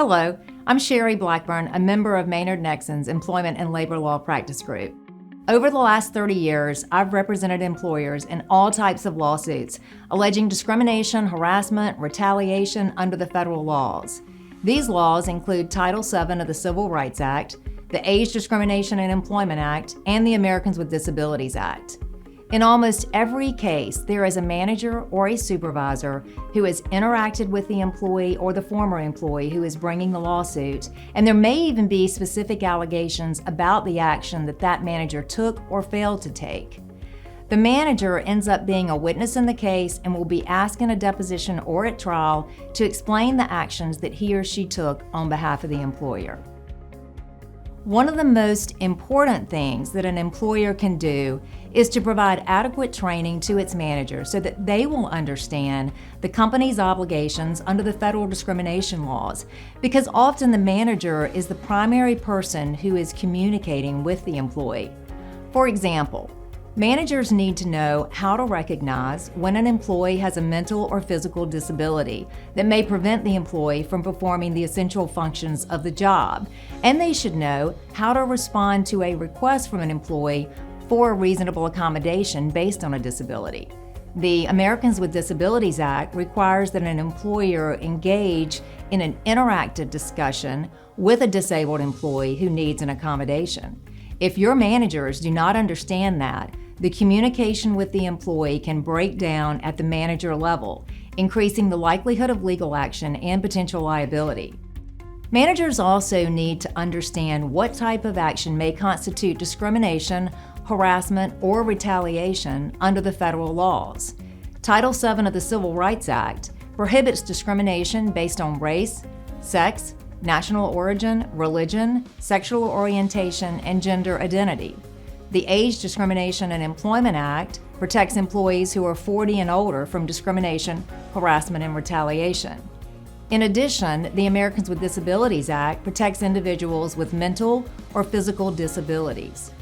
Hello, I'm Cherie Blackburn, a member of Maynard Nexen's Employment and Labor Law Practice Group. Over the last 30 years, I've represented employers in all types of lawsuits alleging discrimination, harassment, retaliation under the federal laws. These laws include Title VII of the Civil Rights Act, the Age Discrimination in Employment Act, and the Americans with Disabilities Act. In almost every case, there is a manager or a supervisor who has interacted with the employee or the former employee who is bringing the lawsuit, and there may even be specific allegations about the action that that manager took or failed to take. The manager ends up being a witness in the case and will be asked in a deposition or at trial to explain the actions that he or she took on behalf of the employer. One of the most important things that an employer can do is to provide adequate training to its managers so that they will understand the company's obligations under the federal discrimination laws, because often the manager is the primary person who is communicating with the employee. For example, managers need to know how to recognize when an employee has a mental or physical disability that may prevent the employee from performing the essential functions of the job, and they should know how to respond to a request from an employee for a reasonable accommodation based on a disability. The Americans with Disabilities Act requires that an employer engage in an interactive discussion with a disabled employee who needs an accommodation. If your managers do not understand that, the communication with the employee can break down at the manager level, increasing the likelihood of legal action and potential liability. Managers also need to understand what type of action may constitute discrimination, harassment, or retaliation under the federal laws. Title VII of the Civil Rights Act prohibits discrimination based on race, sex, national origin, religion, sexual orientation, and gender identity. The Age Discrimination in Employment Act protects employees who are 40 and older from discrimination, harassment, and retaliation. In addition, the Americans with Disabilities Act protects individuals with mental or physical disabilities.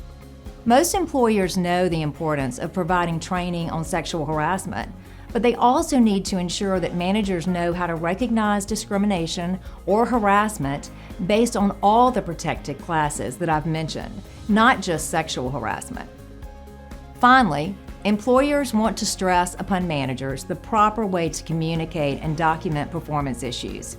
Most employers know the importance of providing training on sexual harassment, but they also need to ensure that managers know how to recognize discrimination or harassment based on all the protected classes that I've mentioned, not just sexual harassment. Finally, employers want to stress upon managers the proper way to communicate and document performance issues.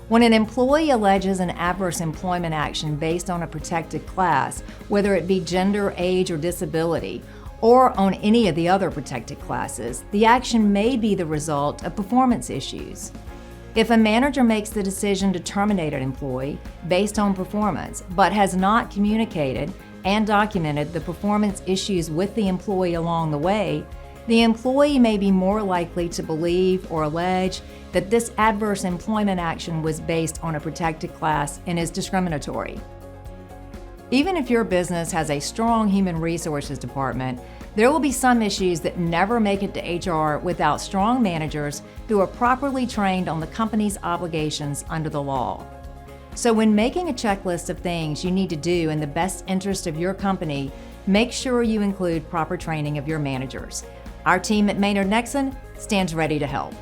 When an employee alleges an adverse employment action based on a protected class, whether it be gender, age, or disability, or on any of the other protected classes, the action may be the result of performance issues. If a manager makes the decision to terminate an employee based on performance, but has not communicated and documented the performance issues with the employee along the way, the employee may be more likely to believe or allege that this adverse employment action was based on a protected class and is discriminatory. Even if your business has a strong human resources department, there will be some issues that never make it to HR without strong managers who are properly trained on the company's obligations under the law. So when making a checklist of things you need to do in the best interest of your company, make sure you include proper training of your managers. Our team at Maynard Nexen stands ready to help.